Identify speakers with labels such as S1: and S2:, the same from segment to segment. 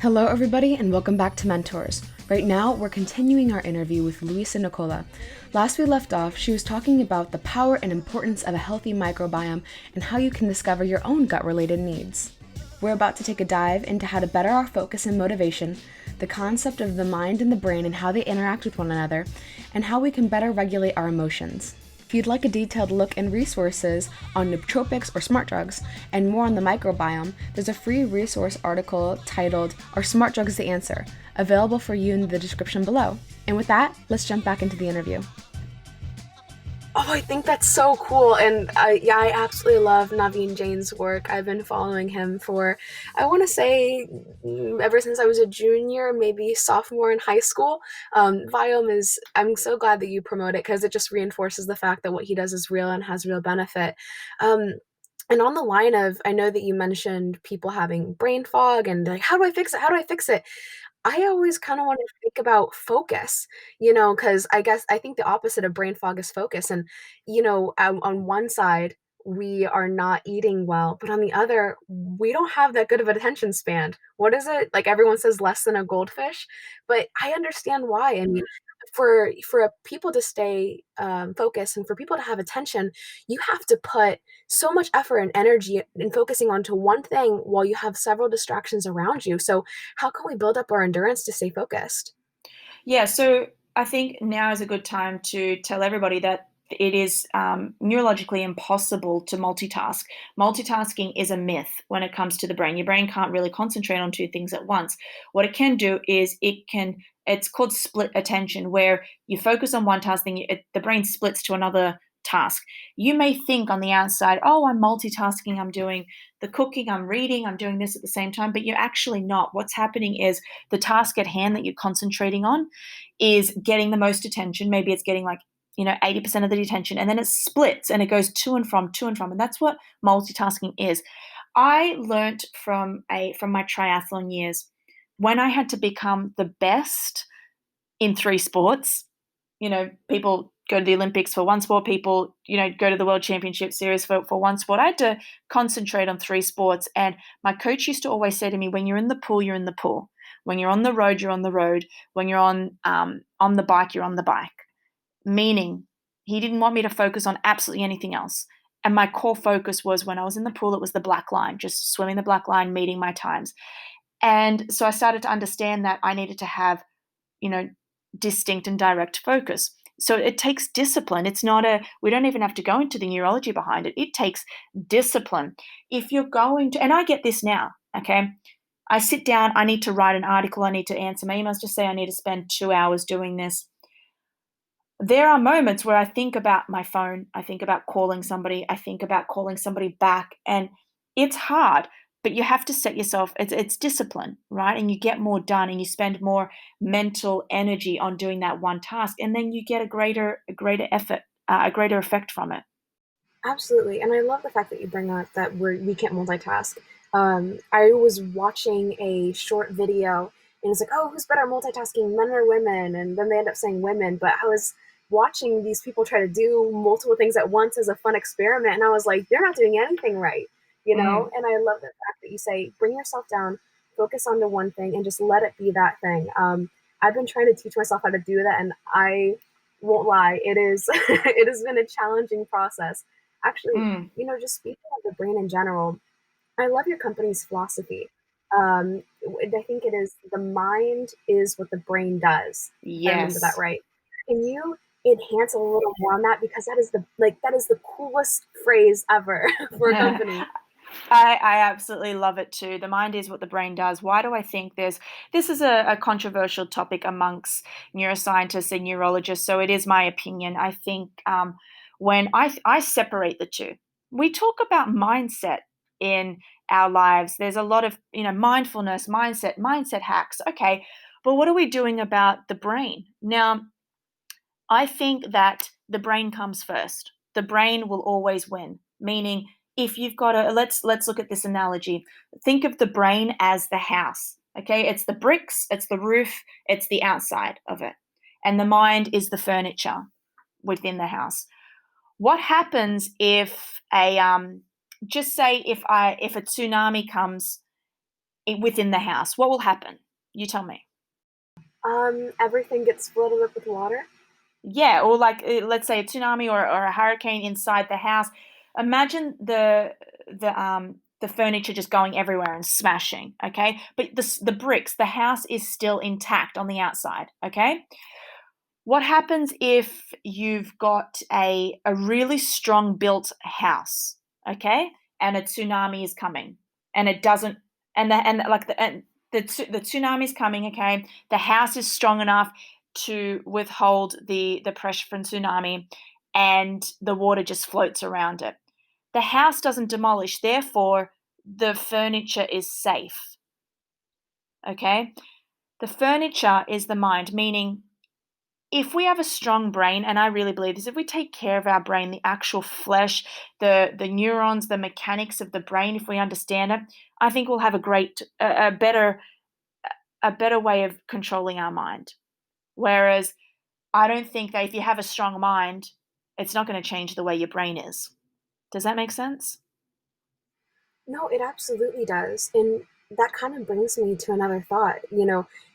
S1: Hello everybody and welcome back to MentorZ. Right now, we're continuing our interview with Louisa Nicola. Last we left off, she was talking about the power and importance of a healthy microbiome and how you can discover your own gut-related needs. We're about to take a dive into how to better our focus and motivation, the concept of the mind and the brain and how they interact with one another, and how we can better regulate our emotions. If you'd like a detailed look and resources on nootropics or smart drugs and more on the microbiome, there's a free resource article titled Are Smart Drugs the Answer? Available for you in the description below. And with that, let's jump back into the interview. Oh, I think that's so cool. And I absolutely love Naveen Jain's work. I've been following him for, I want to say, ever since I was a junior, maybe sophomore in high school. Biome is, I'm so glad that you promote it because it just reinforces the fact that what he does is real and has real benefit. And on the line of, I know that you mentioned people having brain fog and like, how do I fix it? How do I fix it? I always kind of want to think about focus, because I think the opposite of brain fog is focus. And, on one side, we are not eating well, but on the other, we don't have that good of an attention span. What is it? Like everyone says less than a goldfish, but I understand why. I mean, for people to stay focused and for people to have attention, you have to put so much effort and energy in focusing onto one thing while you have several distractions around you. So how can we build up our endurance to stay focused?
S2: Yeah, so I think now is a good time to tell everybody that it is neurologically impossible to multitask. Multitasking is a myth when it comes to the brain. Your brain can't really concentrate on two things at once. What it can do is it's called split attention, where you focus on one task, then the brain splits to another task. You may think on the outside, oh, I'm multitasking, I'm doing the cooking, I'm reading, I'm doing this at the same time, but you're actually not. What's happening is the task at hand that you're concentrating on is getting the most attention. Maybe it's getting like 80% of the attention, and then it splits and it goes to and from, and that's what multitasking is. I learned from my triathlon years when I had to become the best in three sports. People go to the Olympics for one sport, people, go to the World Championship Series for one sport. I had to concentrate on three sports. And my coach used to always say to me, when you're in the pool, you're in the pool. When you're on the road, you're on the road. When you're on the bike, you're on the bike. Meaning he didn't want me to focus on absolutely anything else. And my core focus was when I was in the pool, it was the black line, just swimming the black line, meeting my times. And so I started to understand that I needed to have, distinct and direct focus. So it takes discipline. We don't even have to go into the neurology behind it. It takes discipline. If you're going to, and I get this now, okay? I sit down, I need to write an article, I need to answer my emails, just say I need to spend 2 hours doing this. There are moments where I think about my phone, I think about calling somebody, I think about calling somebody back, and it's hard. But you have to set yourself, it's discipline, right? And you get more done and you spend more mental energy on doing that one task. And then you get a greater effort, a greater effect from it.
S1: Absolutely. And I love the fact that you bring up that we can't multitask. I was watching a short video and it's like, oh, who's better multitasking, men or women? And then they end up saying women. But I was watching these people try to do multiple things at once as a fun experiment. And I was like, they're not doing anything right,
S2: Mm.
S1: And I love the fact that you say, bring yourself down, focus on the one thing, and just let it be that thing. I've been trying to teach myself how to do that. And I won't lie, it is, it has been a challenging process. Actually,
S2: Mm.
S1: just speaking of the brain in general, I love your company's philosophy. I think it is the mind is what the brain does. If I remember that
S2: Yes.
S1: right. Can you enhance a little more on that because that is the coolest phrase ever for a company.
S2: I absolutely love it too. The mind is what the brain does. Why do I think this is a controversial topic amongst neuroscientists and neurologists? So it is my opinion. I think when I separate the two, we talk about mindset in our lives. There's a lot of mindfulness, mindset hacks. Okay, but what are we doing about the brain now? I think that the brain comes first. The brain will always win. Meaning, if you've got let's look at this analogy. Think of the brain as the house. Okay, it's the bricks, it's the roof, it's the outside of it, and the mind is the furniture within the house. What happens if a just say if a tsunami comes within the house, what will happen? You tell me.
S3: Everything gets flooded up with water.
S2: Yeah, or like let's say a tsunami or a hurricane inside the house. Imagine the furniture just going everywhere and smashing, okay? But the bricks, the house is still intact on the outside, okay? What happens if you've got a really strong built house, okay? And a tsunami is coming and it doesn't and the tsunami is coming, okay? The house is strong enough to withhold the pressure from tsunami and the water just floats around it. The house doesn't demolish, therefore the furniture is safe, okay? The furniture is the mind, meaning if we have a strong brain, and I really believe this, if we take care of our brain, the actual flesh, the neurons, the mechanics of the brain, if we understand it, I think we'll have a better way of controlling our mind. Whereas I don't think that if you have a strong mind, it's not going to change the way your brain is. Does that make sense?
S3: No, it absolutely does. And that kind of brings me to another thought.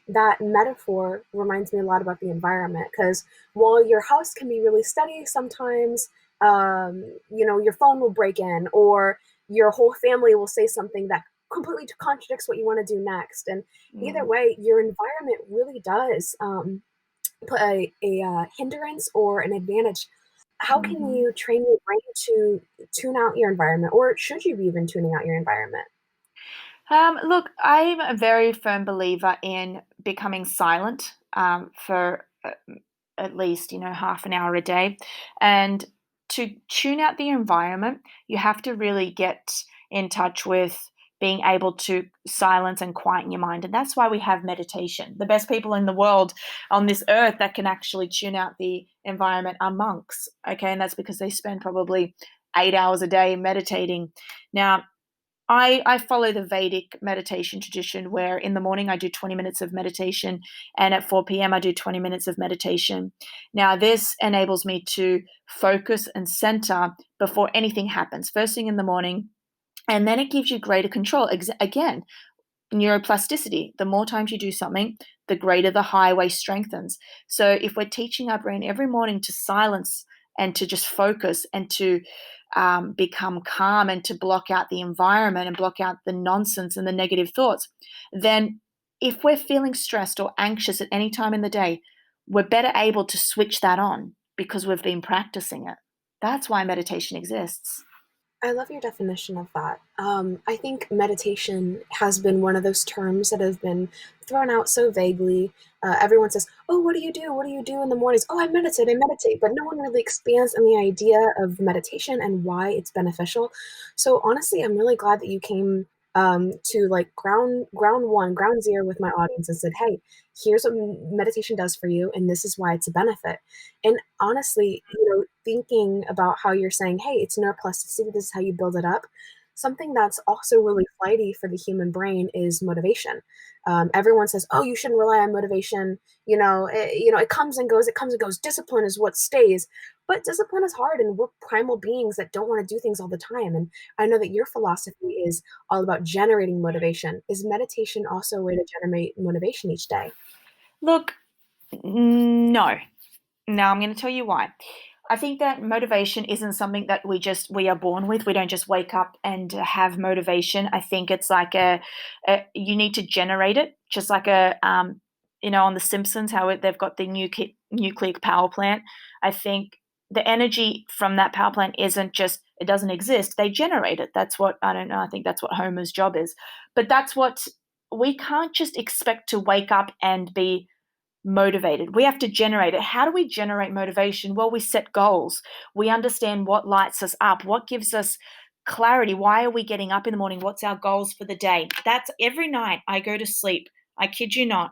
S3: That metaphor reminds me a lot about the environment because while your house can be really steady, sometimes, your phone will break in or your whole family will say something that completely contradicts what you want to do next. And either
S2: Mm.
S3: way, your environment really does put a hindrance or an advantage. How can
S2: Mhm.
S3: you train your brain to tune out your environment, or should you be even tuning out your environment?
S2: Look, I'm a very firm believer in becoming silent for at least, half an hour a day. And to tune out the environment, you have to really get in touch with being able to silence and quieten your mind. And that's why we have meditation. The best people in the world on this earth that can actually tune out the environment are monks. Okay. And that's because they spend probably 8 hours a day meditating. Now, I follow the Vedic meditation tradition where in the morning I do 20 minutes of meditation and at 4 p.m. I do 20 minutes of meditation. Now, this enables me to focus and center before anything happens, first thing in the morning. And then it gives you greater control. Again, neuroplasticity. The more times you do something, the greater the highway strengthens. So if we're teaching our brain every morning to silence and to just focus and to become calm and to block out the environment and block out the nonsense and the negative thoughts, then if we're feeling stressed or anxious at any time in the day, we're better able to switch that on because we've been practicing it. That's why meditation exists.
S3: I love your definition of that. I think meditation has been one of those terms that have been thrown out so vaguely. Everyone says, "Oh, what do you do? What do you do in the mornings?" "Oh, I meditate. I meditate." But no one really expands on the idea of meditation and why it's beneficial. So honestly, I'm really glad that you came to like ground one, ground zero with my audience and said, "Hey, here's what meditation does for you, and this is why it's a benefit." And honestly, thinking about how you're saying, hey, it's neuroplasticity, this is how you build it up. Something that's also really flighty for the human brain is motivation. Everyone says, oh, you shouldn't rely on motivation. It comes and goes, it comes and goes. Discipline is what stays. But discipline is hard, and we're primal beings that don't want to do things all the time. And I know that your philosophy is all about generating motivation. Is meditation also a way to generate motivation each day?
S2: Look, no. Now I'm going to tell you why. I think that motivation isn't something that we are born with. We don't just wake up and have motivation. I think it's like you need to generate it, just like on The Simpsons, how they've got the nuclear power plant. I think the energy from that power plant isn't just it doesn't exist. They generate it. That's what I don't know. I think that's what Homer's job is. But that's what we can't just expect to wake up and be motivated. We have to generate it. How do we generate motivation? Well, we set goals. We understand what lights us up, what gives us clarity. Why are we getting up in the morning? What's our goals for the day? That's every night I go to sleep. I kid you not.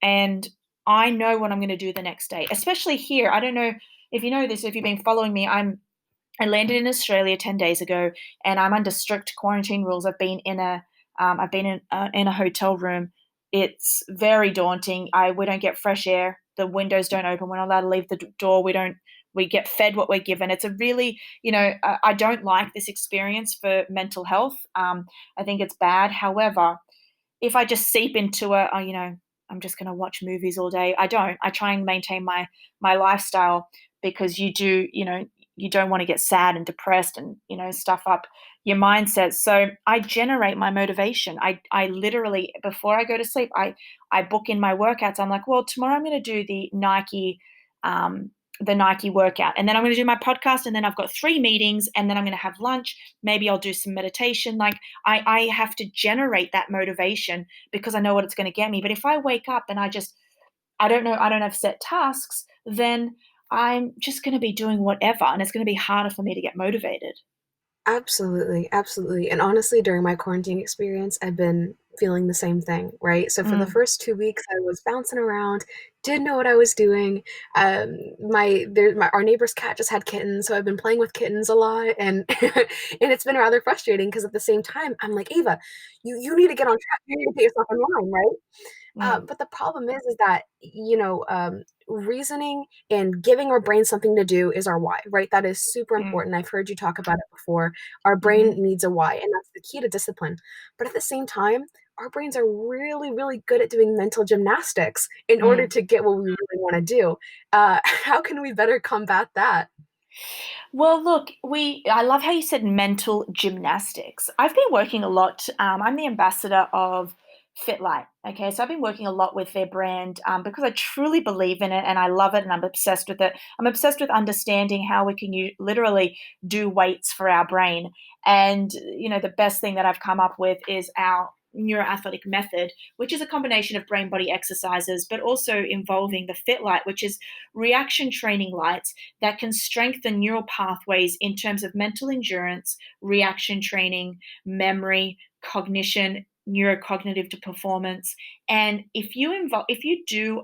S2: And I know what I'm going to do the next day, especially here. I don't know if you know this, if you've been following me, I landed in Australia 10 days ago and I'm under strict quarantine rules. I've been in a hotel room. It's very daunting. We don't get fresh air. The windows don't open. We're not allowed to leave the door. We get fed what we're given. It's a really, I don't like this experience for mental health. I think it's bad. However, if I just seep into I'm just going to watch movies all day. I don't. I try and maintain my lifestyle, because you don't want to get sad and depressed and stuff up your mindset. So I generate my motivation. I literally, before I go to sleep, I book in my workouts. I'm like, well, tomorrow I'm going to do the Nike workout, and then I'm going to do my podcast, and then I've got 3 meetings, and then I'm going to have lunch. Maybe I'll do some meditation. Like I have to generate that motivation, because I know what it's going to get me. But if I wake up and I don't know, I don't have set tasks, then I'm just going to be doing whatever, and it's going to be harder for me to get motivated.
S3: Absolutely, absolutely. And honestly, during my quarantine experience, I've been feeling the same thing, right? So for the
S2: Mm,
S3: first 2 weeks, I was bouncing around, didn't know what I was doing. Our neighbor's cat just had kittens, so I've been playing with kittens a lot, and and it's been rather frustrating because at the same time, I'm like, Ava, you need to get on track. You need to get yourself in line, right?
S2: mm,
S3: But the problem is that, reasoning and giving our brain something to do is our why, right? That is super
S2: mm,
S3: important. I've heard you talk about it before. Our brain
S2: mhm,
S3: needs a why, and that's the key to discipline. But at the same time, our brains are really, really good at doing mental gymnastics in order
S2: mm.
S3: to get what we really want to do. How can we better combat that?
S2: Well, look, I love how you said mental gymnastics. I've been working a lot. I'm the ambassador of FitLight. Okay, so I've been working a lot with their brand, because I truly believe in it and I love it and I'm obsessed with it. I'm obsessed with understanding how we can literally do weights for our brain. And the best thing that I've come up with is our Neuro Athletic method, which is a combination of brain body exercises, but also involving the FitLight, which is reaction training lights that can strengthen neural pathways in terms of mental endurance, reaction training, memory, cognition, neurocognitive performance. And if you do,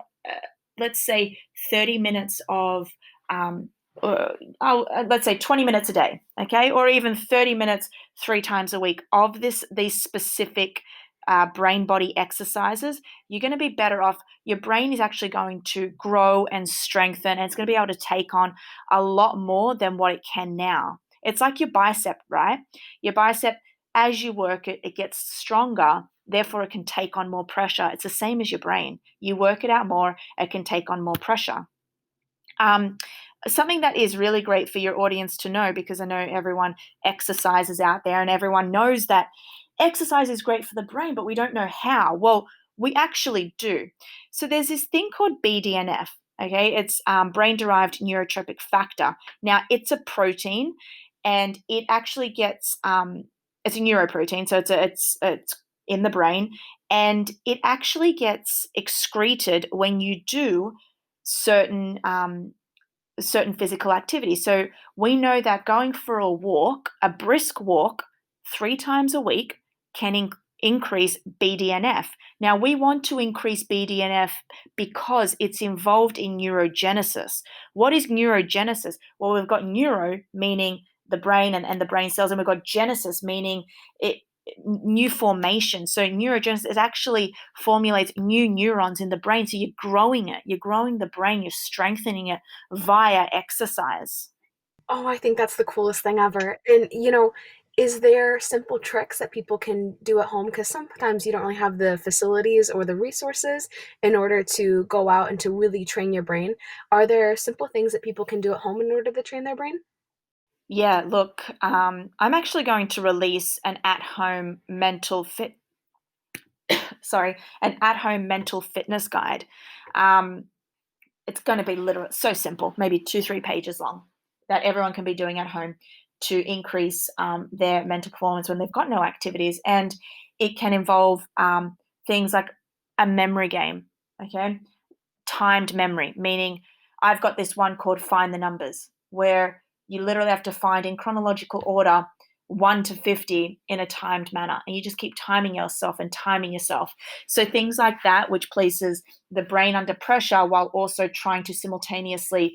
S2: let's say, 30 minutes of let's say 20 minutes a day, okay, or even 30 minutes 3 times a week of these specific brain body exercises, you're going to be better off. Your brain is actually going to grow and strengthen, and it's going to be able to take on a lot more than what it can now. It's like your bicep, right? Your bicep, as you work it, it gets stronger. Therefore, it can take on more pressure. It's the same as your brain. You work it out more, it can take on more pressure. Um, Something that is really great for your audience to know, because I know everyone exercises out there and everyone knows that exercise is great for the brain, but we don't know how. Well, we actually do. So there's this thing called BDNF. Okay, it's brain derived neurotropic factor. Now, it's a protein, and it actually gets it's a neuroprotein, so it's in the brain, and it actually gets excreted when you do certain certain physical activity. So we know that going for a walk, a brisk walk, 3 times a week, can increase BDNF. Now we want to increase BDNF because it's involved in neurogenesis. What is neurogenesis? Well, we've got neuro, meaning the brain and the brain cells, and we've got genesis, meaning it new formation. So neurogenesis, it actually formulates new neurons in the brain. So you're growing it, you're growing the brain, you're strengthening it via exercise.
S3: Oh, I think that's the coolest thing ever. And, is there simple tricks that people can do at home? Because sometimes you don't really have the facilities or the resources in order to go out and to really train your brain. Are there simple things that people can do at home in order to train their brain?
S2: Yeah, look, I'm actually going to release an at-home mental fitness guide. Um, it's going to be literally so simple, maybe 2, 3 pages long, that everyone can be doing at home to increase their mental performance when they've got no activities. And it can involve things like a memory game, okay? Timed memory, meaning I've got this one called Find the Numbers, where you literally have to find in chronological order 1 to 50 in a timed manner. And you just keep timing yourself and timing yourself. So things like that, which places the brain under pressure while also trying to simultaneously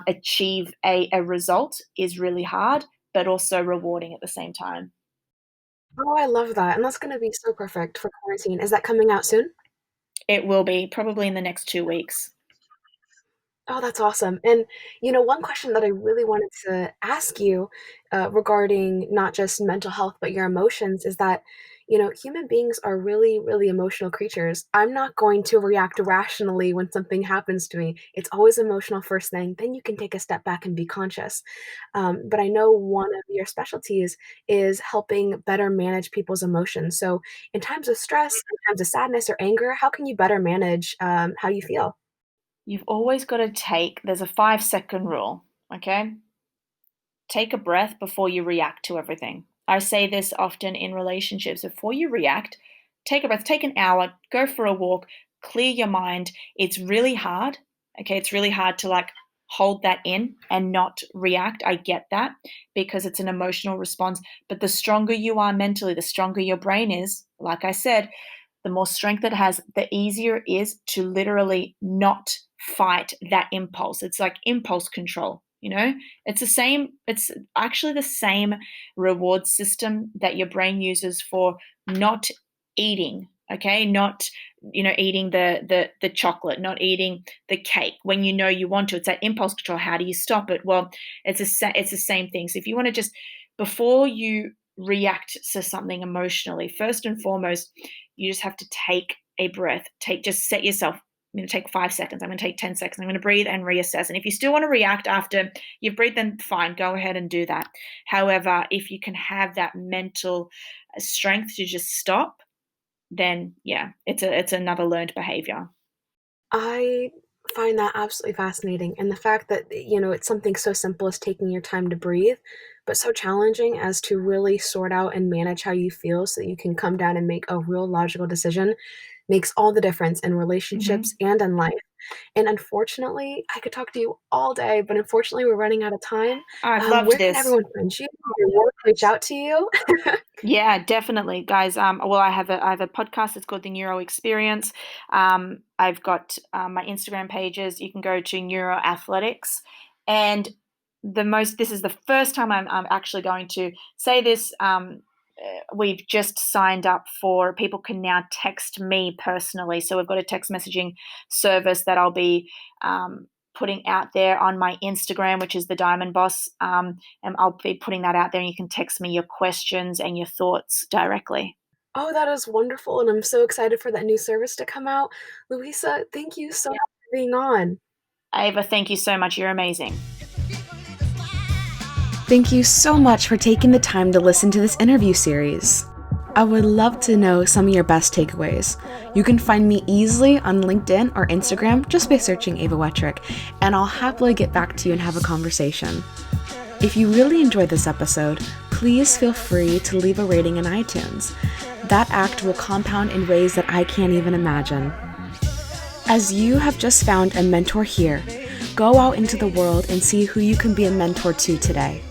S2: achieve a result, is really hard, but also rewarding at the same time.
S3: Oh, I love that. And that's going to be so perfect for quarantine. Is that coming out soon?
S2: It will be probably in the next 2 weeks.
S3: Oh, that's awesome. And, one question that I really wanted to ask you regarding not just mental health, but your emotions is that, Human beings are really, really emotional creatures. I'm not going to react rationally when something happens to me. It's always emotional first thing. Then you can take a step back and be conscious. But I know one of your specialties is helping better manage people's emotions. So, in times of stress, in times of sadness or anger, how can you better manage how you feel?
S2: You've always got to there's a 5-second rule, okay? Take a breath before you react to everything. I say this often in relationships. Before you react, take a breath, take an hour, go for a walk, clear your mind. It's really hard. Okay, it's really hard to hold that in and not react. I get that because it's an emotional response. But the stronger you are mentally, the stronger your brain is. Like I said, the more strength it has, the easier it is to literally not fight that impulse. It's like impulse control. It's actually the same reward system that your brain uses for not eating, okay? Not, eating the chocolate, not eating the cake when you want to. It's that impulse control. How do you stop it? Well, it's the same thing. So if you want to just, before you react to something emotionally, first and foremost, you just have to take a breath. Just set yourself, I'm going to take 5 seconds. I'm going to take 10 seconds. I'm going to breathe and reassess. And if you still want to react after you've breathed, then fine, go ahead and do that. However, if you can have that mental strength to just stop, then yeah, it's another learned behavior.
S3: I find that absolutely fascinating. And the fact that, it's something so simple as taking your time to breathe, but so challenging as to really sort out and manage how you feel so that you can come down and make a real logical decision makes all the difference in relationships and in life. And unfortunately, I could talk to you all day, but unfortunately, we're running out of time.
S2: I've loved
S3: Where can
S2: this.
S3: everyone find you? Can your work reach out to you?
S2: Yeah, definitely, guys. Well, I have a podcast. It's called the Neuro Experience. I've got my Instagram pages. You can go to Neuro Athletics, and this is the first time I'm actually going to say this. We've just signed up for, people can now text me personally. So we've got a text messaging service that I'll be putting out there on my Instagram, which is the Diamond Boss. And I'll be putting that out there, and you can text me your questions and your thoughts directly.
S3: Oh, that is wonderful, and I'm so excited for that new service to come out. Louisa, thank you so much for being on.
S2: Ava, thank you so much. You're amazing.
S1: Thank you so much for taking the time to listen to this interview series. I would love to know some of your best takeaways. You can find me easily on LinkedIn or Instagram just by searching Ava Wettrick, and I'll happily get back to you and have a conversation. If you really enjoyed this episode, please feel free to leave a rating in iTunes. That act will compound in ways that I can't even imagine. As you have just found a mentor here, go out into the world and see who you can be a mentor to today.